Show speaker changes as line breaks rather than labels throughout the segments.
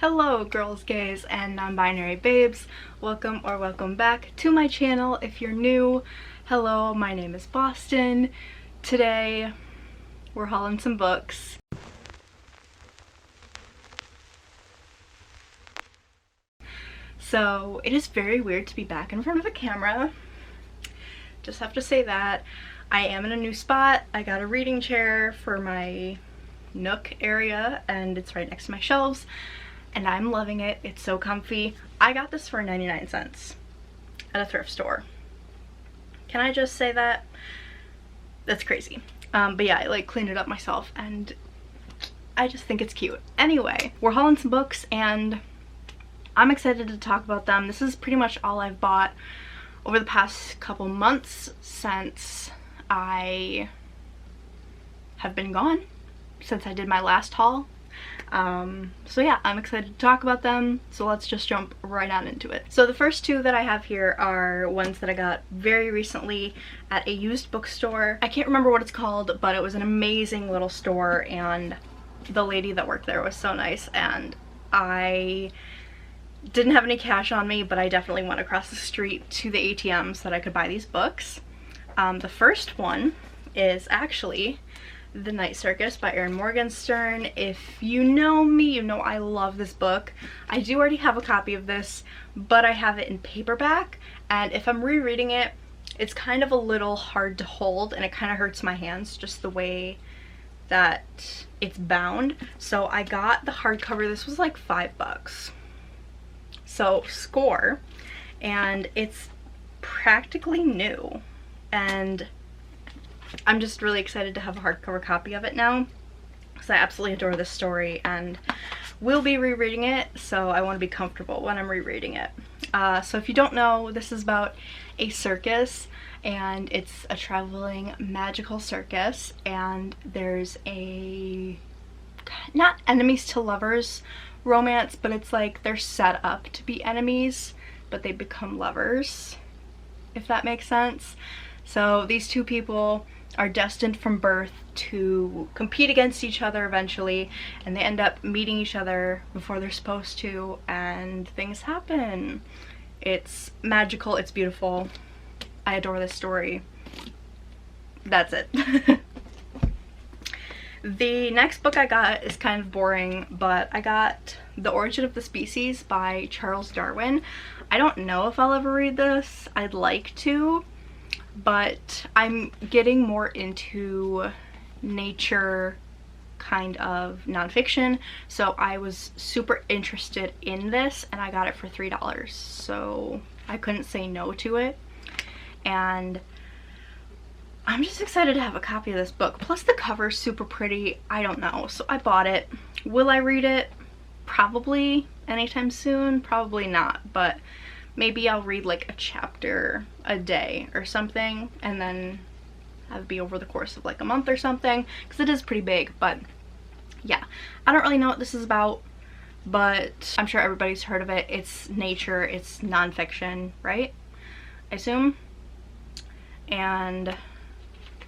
Hello girls, gays, and non-binary babes. Welcome or welcome back to my channel. If you're new, hello, my name is Boston. Today we're hauling some books. So it is very weird to be back in front of a camera. Just have to say that. I am in a new spot. I got a reading chair for my nook area and it's right next to my shelves. And I'm loving it. It's so comfy. I got this for 99 cents at a thrift store. Can I just say that? That's crazy. But yeah, I like cleaned it up myself and I just think it's cute. Anyway, we're hauling some books and I'm excited to talk about them. This is pretty much all I've bought over the past couple months since I have been gone, since I did my last haul. So yeah, I'm excited to talk about them, so let's just jump right on into it. So the first two that I have here are ones that I got very recently at a used bookstore. I can't remember what it's called, but it was an amazing little store and the lady that worked there was so nice, and I didn't have any cash on me, but I definitely went across the street to the ATM so that I could buy these books. The first one is actually The Night Circus by Erin Morgenstern. If you know me, you know I love this book. I do already have a copy of this, but I have it in paperback, and if I'm rereading it, it's kind of a little hard to hold and it kind of hurts my hands just the way that it's bound. So I got the hardcover. This was like $5. So score, and it's practically new, and I'm just really excited to have a hardcover copy of it now because I absolutely adore this story and will be rereading it, so I want to be comfortable when I'm rereading it. So if you don't know, this is about a circus, and it's a traveling magical circus, and there's a not enemies to lovers romance, but it's like they're set up to be enemies but they become lovers, if that makes sense. So these two people are destined from birth to compete against each other eventually, and they end up meeting each other before they're supposed to, and things happen. It's magical, it's beautiful. I adore this story. That's it. The next book I got is kind of boring, but I got The Origin of the Species by Charles Darwin. I don't know if I'll ever read this. I'd like to, but I'm getting more into nature kind of nonfiction, so I was super interested in this and I got it for $3, so I couldn't say no to it, and I'm just excited to have a copy of this book. Plus the cover's super pretty. I don't know, so I bought it. Will I read it? Probably anytime soon, probably not, but maybe I'll read like a chapter a day or something, and then have it be over the course of like a month or something, because it is pretty big. But yeah, I don't really know what this is about, but I'm sure everybody's heard of it. It's nature, it's nonfiction, right? I assume. And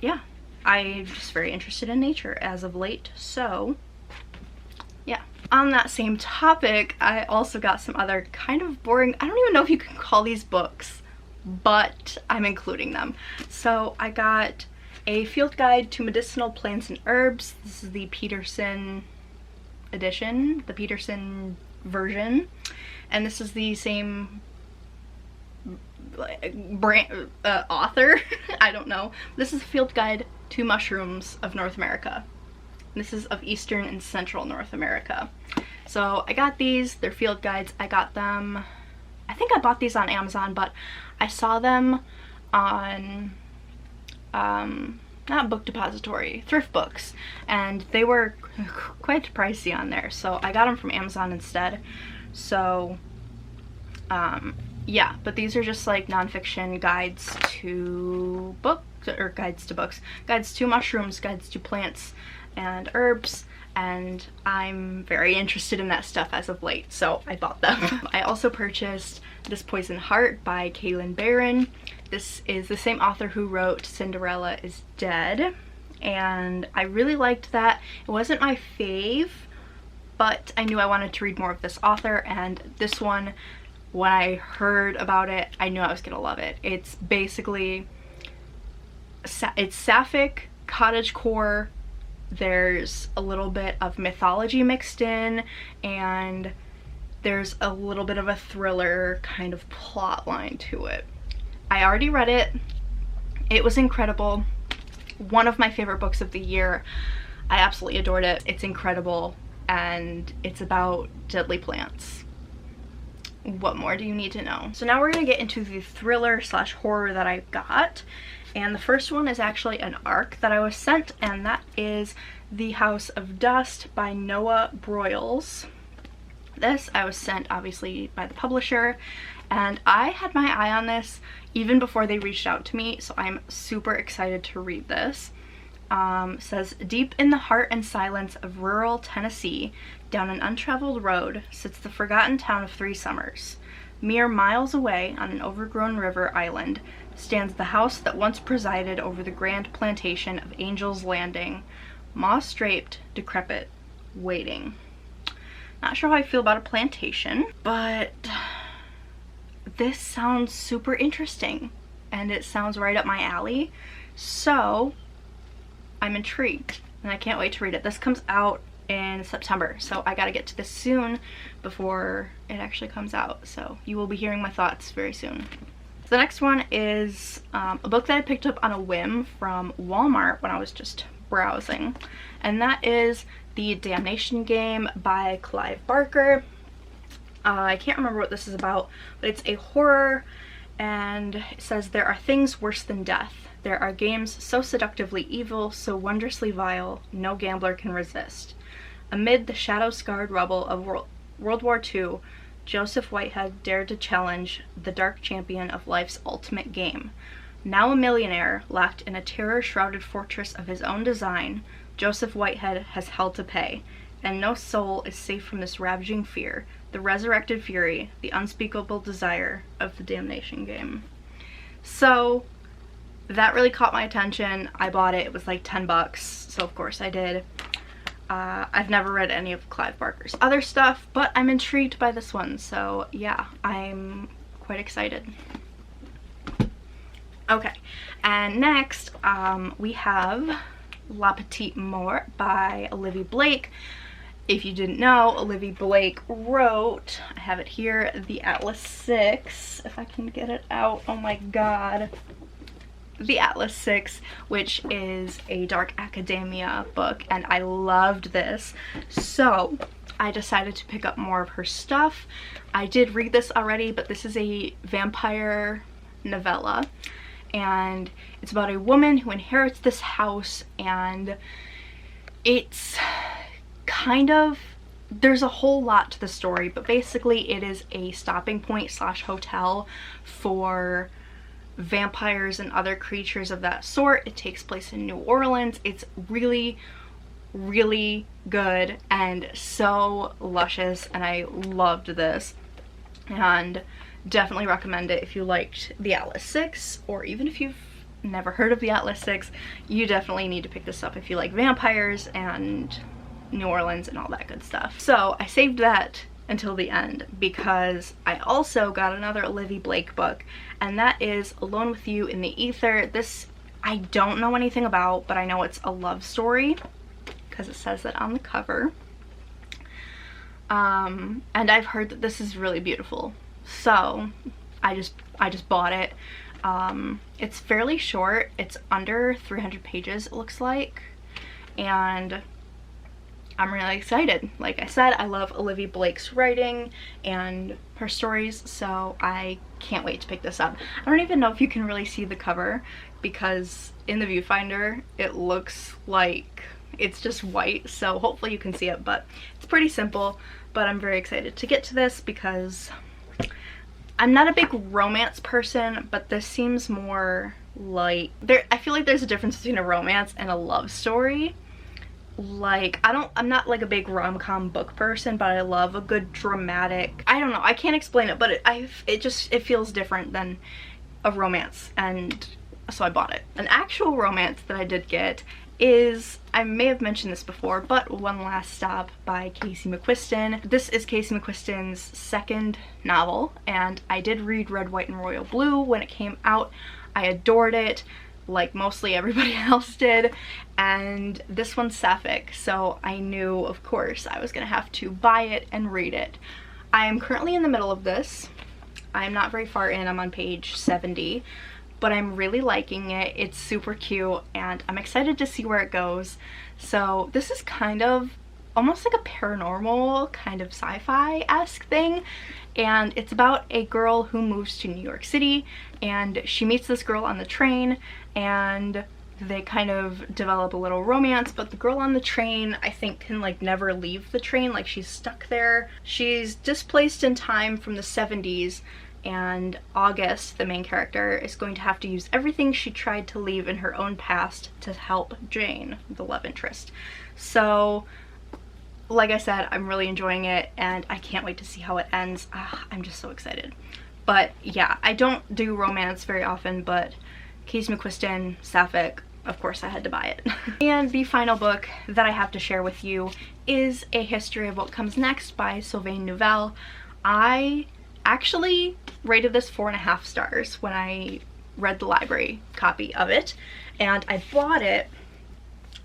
yeah, I'm just very interested in nature as of late, so yeah. On that same topic, I also got some other kind of boring, I don't even know if you can call these books, but I'm including them. So I got a field guide to medicinal plants and herbs. This is the Peterson edition, the Peterson version, and this is the same brand author. I don't know. This is a field guide to mushrooms of North America. This is of Eastern and Central North America. So I got these. They're field guides. I got them, I think I bought these on Amazon, but I saw them on not Book Depository, Thrift Books, and they were quite pricey on there, so I got them from Amazon instead. So yeah, but these are just like nonfiction guides to books, or guides to books, guides to mushrooms, guides to plants and herbs, and I'm very interested in that stuff as of late, so I bought them. I also purchased This Poison Heart by Kaylin Barron. This is the same author who wrote Cinderella is Dead, and I really liked that. It wasn't my fave, but I knew I wanted to read more of this author, and this one, when I heard about it, I knew I was gonna love it. It's basically, it's sapphic, cottagecore, there's a little bit of mythology mixed in, and there's a little bit of a thriller kind of plot line to it. I already read it. It was incredible. One of my favorite books of the year. I absolutely adored it. It's incredible, and it's about deadly plants. What more do you need to know? So now we're gonna get into the thriller slash horror that I got. And the first one is actually an ARC that I was sent, and that is The House of Dust by Noah Broyles. This I was sent obviously by the publisher, and I had my eye on this even before they reached out to me, so I'm super excited to read this. Says, deep in the heart and silence of rural Tennessee, down an untraveled road, sits the forgotten town of Three Summers. Mere miles away, on an overgrown river island, stands the house that once presided over the grand plantation of Angel's Landing, moss-draped, decrepit, waiting. Not sure how I feel about a plantation, but this sounds super interesting, and it sounds right up my alley, so I'm intrigued, and I can't wait to read it. This comes out in September, so I gotta get to this soon before it actually comes out, so you will be hearing my thoughts very soon. The next one is a book that I picked up on a whim from Walmart when I was just browsing, and that is The Damnation Game by Clive Barker. I can't remember what this is about, but it's a horror, and it says, there are things worse than death. There are games so seductively evil, so wondrously vile, no gambler can resist. Amid the shadow-scarred rubble of World War II, Joseph Whitehead dared to challenge the dark champion of life's ultimate game. Now a millionaire, locked in a terror-shrouded fortress of his own design, Joseph Whitehead has hell to pay, and no soul is safe from this ravaging fear, the resurrected fury, the unspeakable desire of the Damnation Game. So that really caught my attention. I bought it. It was like 10 bucks, so of course I did. I've never read any of Clive Barker's other stuff, but I'm intrigued by this one, so yeah, I'm quite excited. Okay, and next we have La Petite Mort by Olivia Blake. If you didn't know, Olivia Blake wrote, I have it here, The Atlas 6, if I can get it out, oh my god. The Atlas 6, which is a dark academia book, and I loved this, so I decided to pick up more of her stuff. I did read this already, but this is a vampire novella, and it's about a woman who inherits this house, and it's kind of, there's a whole lot to the story, but basically it is a stopping point slash hotel for vampires and other creatures of that sort. It takes place in New Orleans. It's really, really good and so luscious, and I loved this, and definitely recommend it if you liked The Atlas 6, or even if you've never heard of The Atlas 6, you definitely need to pick this up if you like vampires and New Orleans and all that good stuff. So I saved that until the end because I also got another Olivia Blake book, and that is Alone with You in the Ether. This I don't know anything about, but I know it's a love story because it says that on the cover. And I've heard that this is really beautiful, so I just bought it. It's fairly short. It's under 300 pages, it looks like, and I'm really excited. Like I said, I love Olivia Blake's writing and her stories, so I can't wait to pick this up. I don't even know if you can really see the cover because in the viewfinder it looks like it's just white, so hopefully you can see it, but it's pretty simple. But I'm very excited to get to this because I'm not a big romance person, but this seems more like, I feel like there's a difference between a romance and a love story. Like, I'm not like a big rom-com book person, but I love a good dramatic, I don't know, I can't explain it, but it feels different than a romance, and so I bought it. An actual romance that I did get is, I may have mentioned this before, but One Last Stop by Casey McQuiston. This is Casey McQuiston's second novel, and I did read Red, White, and Royal Blue when it came out. I adored it, like mostly everybody else did, and this one's sapphic, so I knew, of course, I was gonna have to buy it and read it. I am currently in the middle of this. I'm not very far in, I'm on page 70. But I'm really liking it. It's super cute and I'm excited to see where it goes. So this is kind of almost like a paranormal kind of sci-fi-esque thing, and it's about a girl who moves to New York City, and she meets this girl on the train and they kind of develop a little romance, but the girl on the train, I think, can like never leave the train, like she's stuck there. She's displaced in time from the 70s, and August, the main character, is going to have to use everything she tried to leave in her own past to help Jane, the love interest. So, like I said, I'm really enjoying it and I can't wait to see how it ends. I'm just so excited. But yeah, I don't do romance very often, but Casey McQuiston, sapphic, of course I had to buy it. And the final book that I have to share with you is A History of What Comes Next by Sylvain Neuvel. I actually rated this 4.5 stars when I read the library copy of it, and I bought it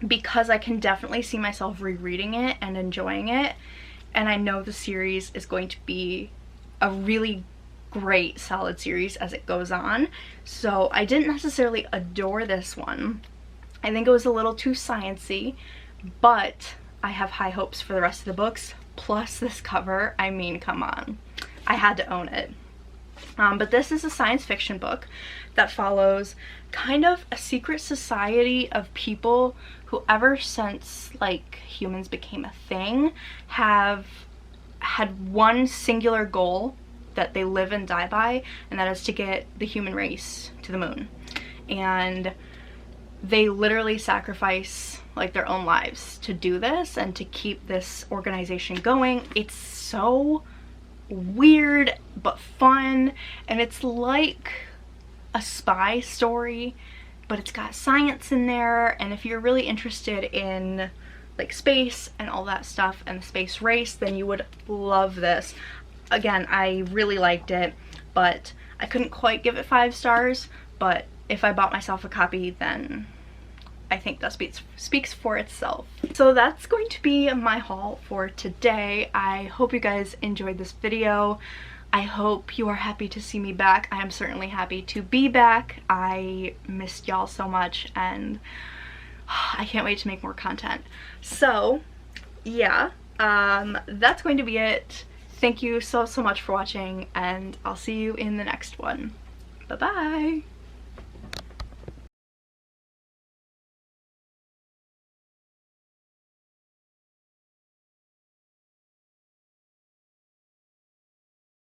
because I can definitely see myself rereading it and enjoying it, and I know the series is going to be a really great solid series as it goes on. So I didn't necessarily adore this one. I think it was a little too sciencey, but I have high hopes for the rest of the books. Plus this cover, I mean, come on. I had to own it. But this is a science fiction book that follows kind of a secret society of people who, ever since like humans became a thing, have had one singular goal that they live and die by, and that is to get the human race to the moon. And they literally sacrifice like their own lives to do this and to keep this organization going. It's so weird but fun, and it's like a spy story, but it's got science in there, and if you're really interested in like space and all that stuff and the space race, then you would love this. Again, I really liked it, but I couldn't quite give it 5 stars, but if I bought myself a copy, then I think that speaks for itself. So that's going to be my haul for today. I hope you guys enjoyed this video. I hope you are happy to see me back. I am certainly happy to be back. I missed y'all so much and I can't wait to make more content. So yeah, that's going to be it. Thank you so much for watching, and I'll see you in the next one. Bye bye.